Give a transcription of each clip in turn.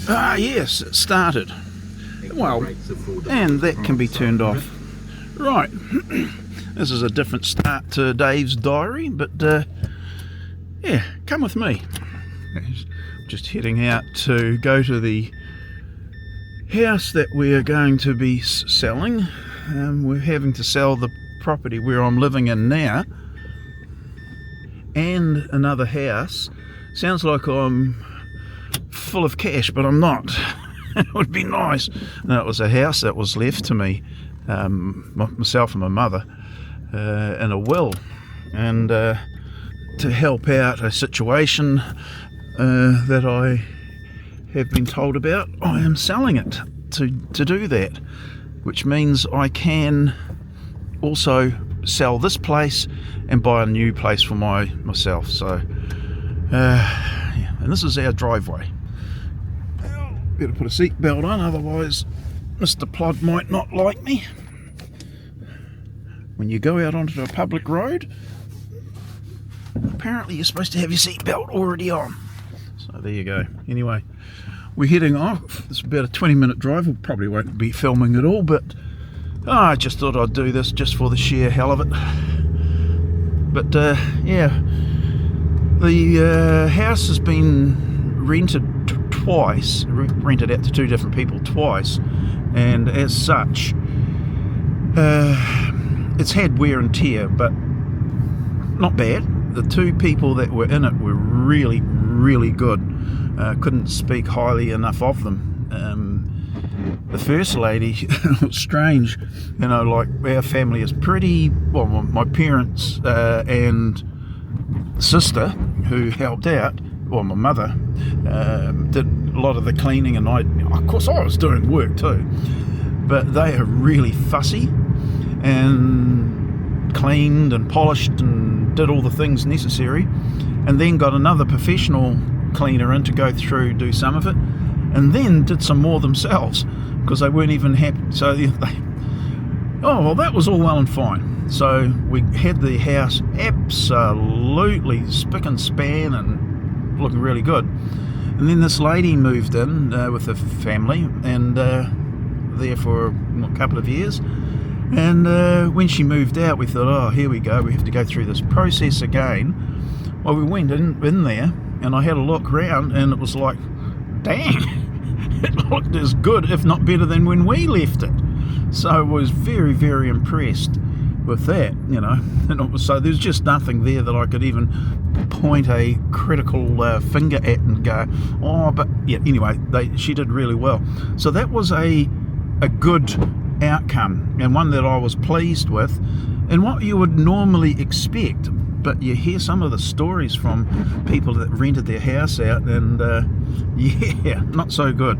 Ah, yes, it started. Well, and that can be turned off. Right, this is a different start to Dave's diary, but yeah, come with me. Just heading out to go to the house that we're going to be selling. We're having to sell the property where I'm living in now and another house. Sounds like I'm full of cash, but I'm not. It would be nice. No, it was a house that was left to me, myself and my mother, in a will, and to help out a situation that I have been told about, I am selling it to do that, which means I can also sell this place and buy a new place for myself. So yeah, and this is our driveway. Better put a seatbelt on, otherwise Mr. Plod might not like me. When you go out onto a public road, apparently you're supposed to have your seatbelt already on. So there you go. Anyway, we're heading off. It's about a 20-minute drive. We probably won't be filming at all, but I just thought I'd do this just for the sheer hell of it. But yeah, the house has been rented twice, rented out to two different people twice, and as such it's had wear and tear, but not bad. The two people that were in it were really, really good. Couldn't speak highly enough of them. The first lady, was strange, you know, like our family is pretty, well, my parents and sister who helped out, well, my mother did a lot of the cleaning, and of course I was doing work too, but they are really fussy and cleaned and polished and did all the things necessary, and then got another professional cleaner in to go through, do some of it, and then did some more themselves because they weren't even happy. So oh well, that was all well and fine. So we had the house absolutely spick and span and looking really good. And then this lady moved in with her family, and there for a couple of years. And when she moved out, we thought, oh, here we go, we have to go through this process again. Well, we went in there, and I had a look round, and it was like, dang, it looked as good, if not better, than when we left it. So I was very, very impressed with that, you know. And so there's just nothing there that I could even point a critical finger at and go, oh, but yeah, anyway, she did really well. So that was a good outcome, and one that I was pleased with, and what you would normally expect. But you hear some of the stories from people that rented their house out, and yeah, not so good.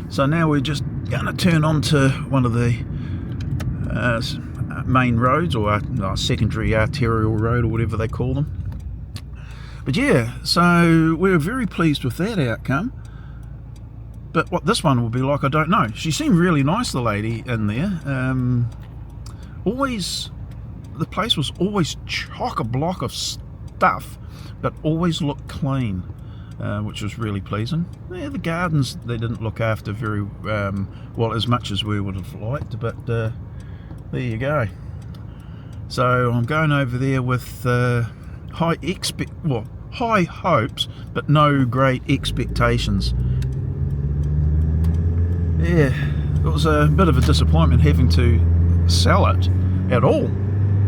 So now we're just going to turn onto one of the main roads, or secondary arterial road, or whatever they call them. But yeah, so we're very pleased with that outcome. But what this one will be like, I don't know. She seemed really nice, the lady in there. The place was always chock-a-block of stuff, but always looked clean, which was really pleasing. Yeah, the gardens, they didn't look after very well, as much as we would have liked, but there you go. So I'm going over there with high hopes, but no great expectations. Yeah, it was a bit of a disappointment having to sell it at all,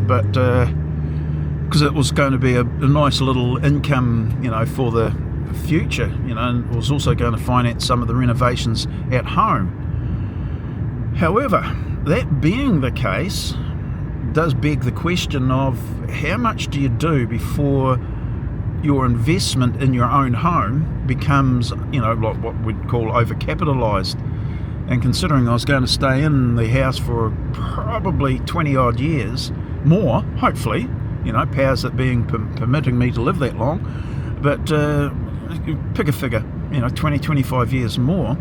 but because it was going to be a nice little income, you know, for the future, you know, and it was also going to finance some of the renovations at home. However, that being the case, does beg the question of how much do you do before your investment in your own home becomes, you know, like what we'd call overcapitalized. And considering I was going to stay in the house for probably 20 odd years more, hopefully, you know, powers that being permitting me to live that long, but pick a figure, you know, 20-25 years more,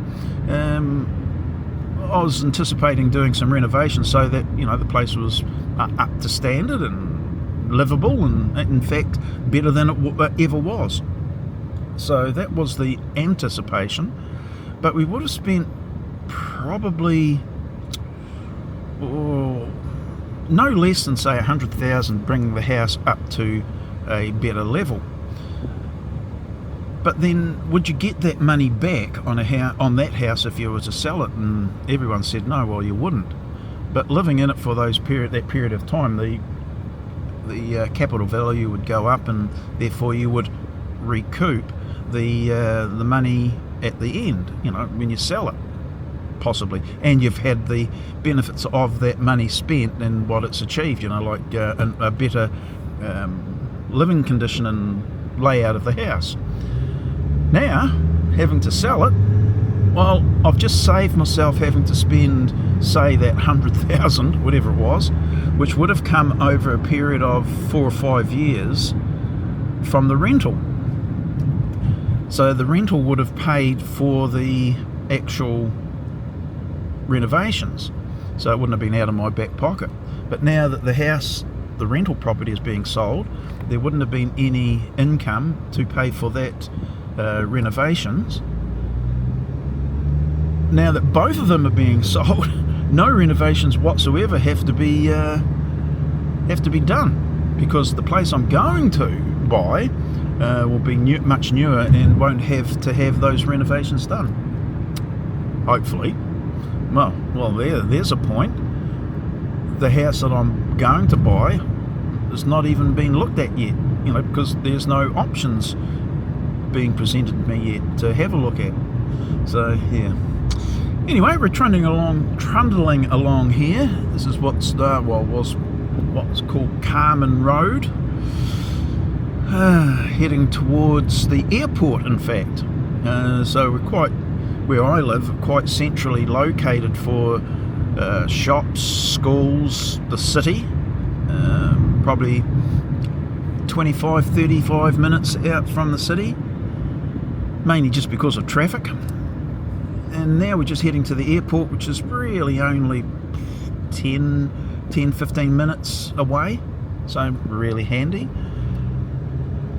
I was anticipating doing some renovations so that, you know, the place was up to standard and livable, and in fact better than it ever was. So that was the anticipation. but we would have spent probably no less than, say, 100,000 bringing the house up to a better level. But then, would you get that money back on that house if you were to sell it? And everyone said no. Well, you wouldn't. But living in it for that period of time, the capital value would go up, and therefore you would recoup the money at the end. You know, when you sell it, possibly, and you've had the benefits of that money spent and what it's achieved. You know, like a better living condition and layout of the house. Now, having to sell it, well, I've just saved myself having to spend, say, that 100,000, whatever it was, which would have come over a period of 4 or 5 years from the rental. So the rental would have paid for the actual renovations, so it wouldn't have been out of my back pocket. But now that the rental property is being sold, there wouldn't have been any income to pay for that renovations. Now that both of them are being sold, no renovations whatsoever have to be done, because the place I'm going to buy will be much newer and won't have to have those renovations done, hopefully. Well, there's a point. The house that I'm going to buy has not even been looked at yet, you know, because there's no options being presented to me yet to have a look at. So yeah. Anyway, we're trundling along here. This is was what's called Carman Road, heading towards the airport. In fact, so we're where I live, quite centrally located for shops, schools, the city. Probably 25-35 minutes out from the city, mainly just because of traffic. And now we're just heading to the airport, which is really only 10-15 minutes away, so really handy.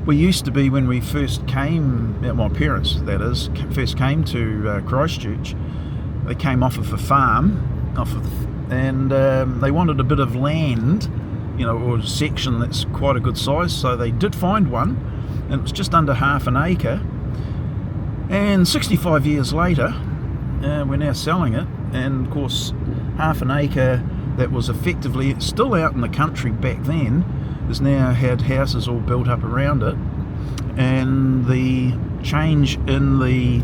We used to be, when we first came, my parents that is, first came to Christchurch, they came off of a farm, and they wanted a bit of land, you know, or a section that's quite a good size, so they did find one, and it was just under half an acre. And 65 years later, we're now selling it, and of course half an acre that was effectively still out in the country back then has now had houses all built up around it, and the change in the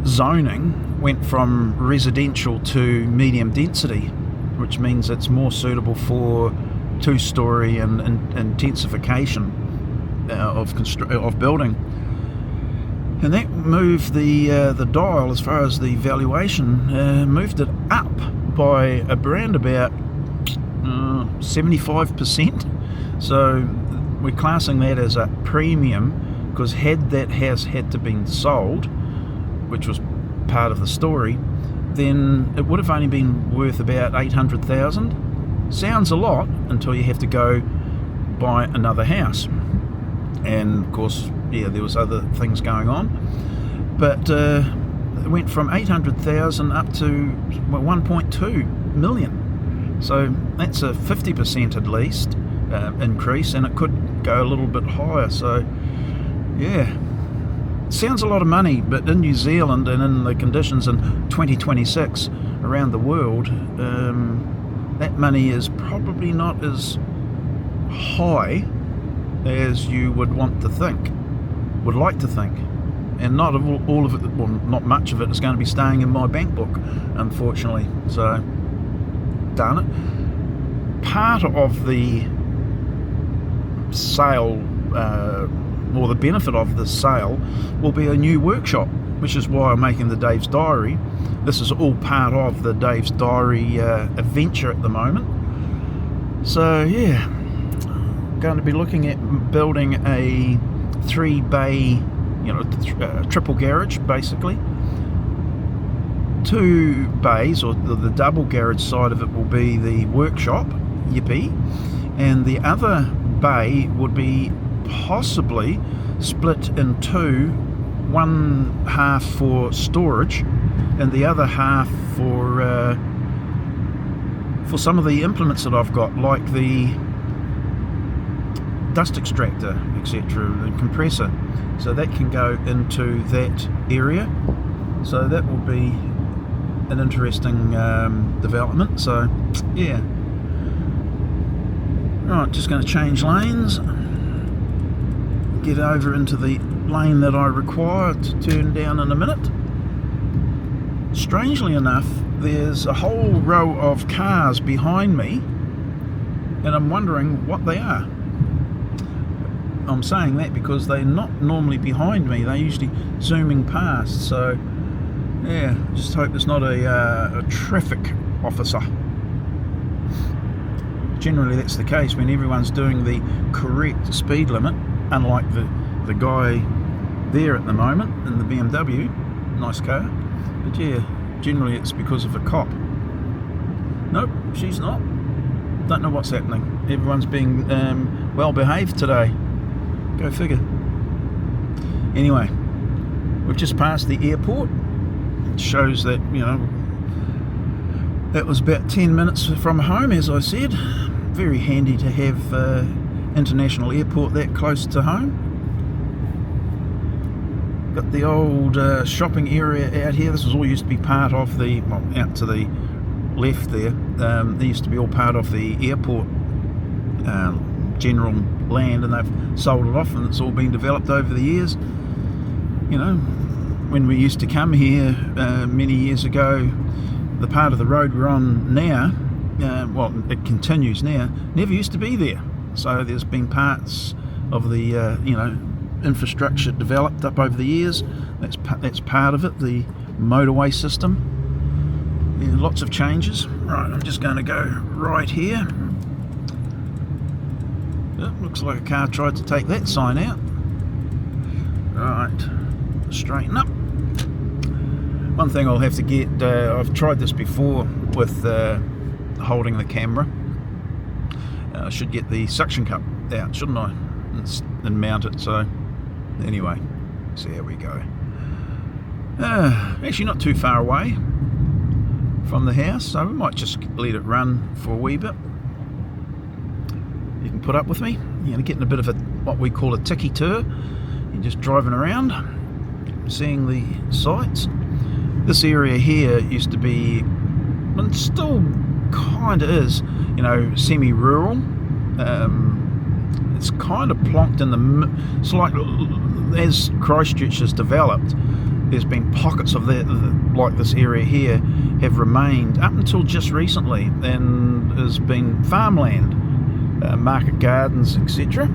zoning went from residential to medium density, which means it's more suitable for two-storey and intensification of building. And that moved the dial as far as the valuation, moved it up by around about 75%. So we're classing that as a premium, because had that house had to been sold, which was part of the story, then it would have only been worth about 800,000. Sounds a lot until you have to go buy another house. And of course, yeah, there was other things going on, but it went from 800,000 up to 1.2 million. So that's a 50% at least increase, and it could go a little bit higher. So yeah, sounds a lot of money, but in New Zealand and in the conditions in 2026 around the world, that money is probably not as high as you would like to think, and not all of it, well, not much of it is going to be staying in my bank book, unfortunately. So, darn it. Part of the sale, or the benefit of the sale, will be a new workshop, which is why I'm making the Dave's Diary. This is all part of the Dave's Diary adventure at the moment. So yeah, going to be looking at building a 3-bay, triple garage, basically. 2 bays, or the double garage side of it, will be the workshop, yippee, and the other bay would be possibly split in 2 one half for storage and the other half for some of the implements that I've got, like the dust extractor, etc., and compressor. So that can go into that area. So that will be an interesting development. So yeah. Right, just going to change lanes, get over into the lane that I require to turn down in a minute. Strangely enough, there's a whole row of cars behind me, and I'm wondering what they are. I'm saying that because they're not normally behind me, they're usually zooming past. So yeah, just hope it's not a traffic officer. Generally that's the case when everyone's doing the correct speed limit, unlike the guy there at the moment in the BMW. Nice car. But yeah, generally it's because of a cop. Nope, she's not. Don't know what's happening. Everyone's being well behaved today. Go figure. Anyway, we've just passed the airport. It shows that, you know, that was about 10 minutes from home, as I said. Very handy to have international airport that close to home. Got the old shopping area out here. This was all used to be part of the, well, out to the left there. They used to be all part of the airport general land, and they've sold it off, and it's all been developed over the years. You know, when we used to come here many years ago, the part of the road we're on now, well, it continues now, never used to be there. So there's been parts of the you know, infrastructure developed up over the years. That's part of it, the motorway system. Yeah, lots of changes. Right, I'm just going to go right here. Oh, looks like a car tried to take that sign out. Right, straighten up. One thing I'll have to get, I've tried this before with holding the camera. I should get the suction cup out, shouldn't I? And mount it. So anyway, so there we go. Actually not too far away from the house, so we might just let it run for a wee bit. You can put up with me. You're getting a bit of a, what we call a ticky tour. You're just driving around, seeing the sights. This area here used to be, and still kind of is, you know, semi-rural. It's kind of plonked in the, it's like, as Christchurch has developed, there's been pockets of that, like this area here, have remained up until just recently, and has been farmland, market gardens, etc.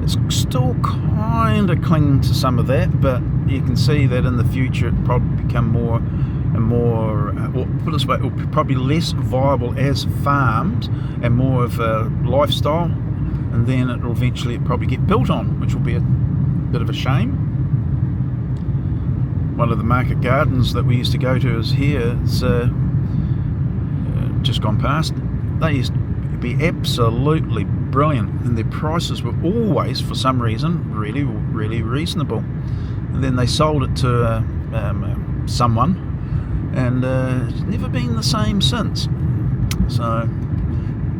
It's still kind of clinging to some of that, but you can see that in the future it probably become more and more, or put it this way, it will be probably less viable as farmed and more of a lifestyle, and then it will eventually probably get built on, which will be a bit of a shame. One of the market gardens that we used to go to is here. It's just gone past. They used to be absolutely brilliant, and their prices were always, for some reason, really, really reasonable. And then they sold it to someone, and it's never been the same since. So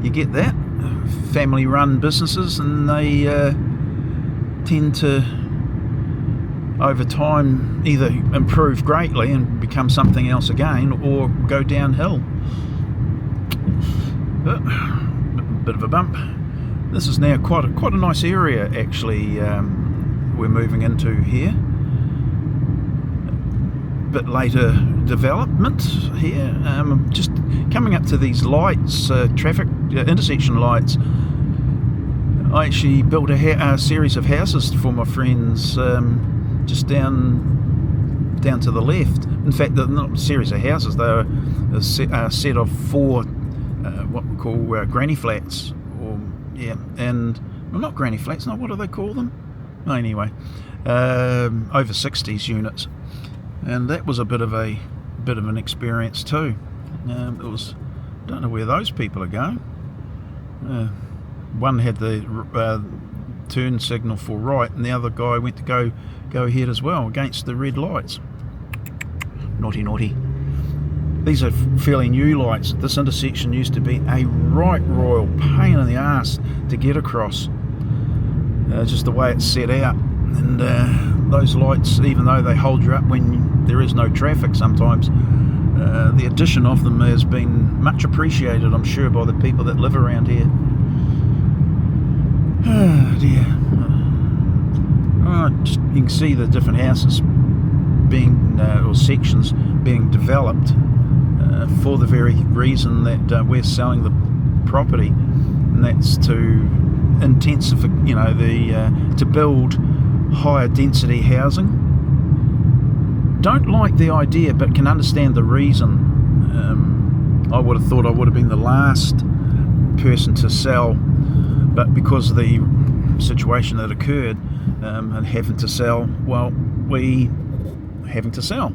you get that, family-run businesses, and they tend to, over time, either improve greatly and become something else again, or go downhill. Bit of a bump. This is now quite a nice area, actually. We're moving into here. Bit later development here. Just coming up to these lights, traffic intersection lights. I actually built a series of houses for my friends, just down to the left. In fact, they're not a series of houses, they're a set of 4 what we call granny flats, or yeah, and well, not granny flats, no, what do they call them? Anyway, over 60s units, and that was a bit of an experience too. It was, don't know where those people are going. One had the turn signal for right, and the other guy went to go ahead as well against the red lights. Naughty, naughty. These are fairly new lights. This intersection used to be a right royal pain in the ass to get across. Just the way it's set out. And those lights, even though they hold you up when there is no traffic sometimes, the addition of them has been much appreciated, I'm sure, by the people that live around here. Oh dear. Just, you can see the different houses being, or sections being developed for the very reason that we're selling the property, and that's to intensify, to build higher density housing. Don't like the idea, but can understand the reason. I would have thought I would have been the last person to sell, but because of the situation that occurred and having to sell, well, we having to sell.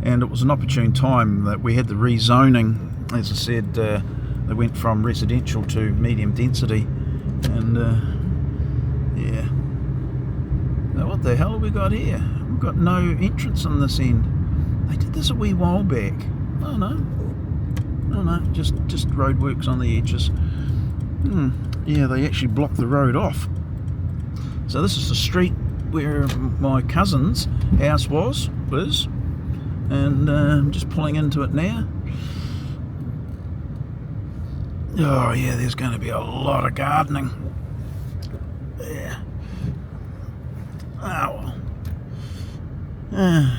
And it was an opportune time that we had the rezoning. As I said, they went from residential to medium density, and yeah. Now what the hell have we got here? We've got no entrance on this end. They did this a wee while back. Oh no, just roadworks on the edges. Yeah, they actually blocked the road off. So this is the street where my cousin's house is, and I'm just pulling into it now. Oh yeah, there's going to be a lot of gardening. Yeah. Oh well.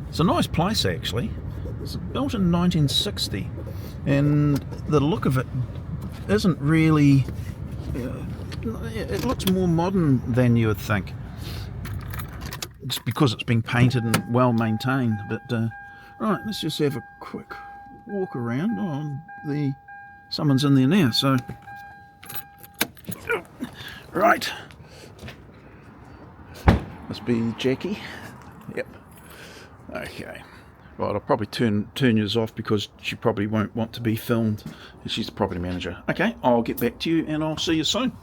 It's a nice place actually. It's built in 1960, and the look of it isn't really. It looks more modern than you would think. It's because it's been painted and well maintained. But right, let's just have a quick walk around. Oh, someone's in there now. So right, must be Jackie. Yep. Okay. Right, I'll probably turn yours off because she probably won't want to be filmed. She's the property manager. Okay, I'll get back to you and I'll see you soon.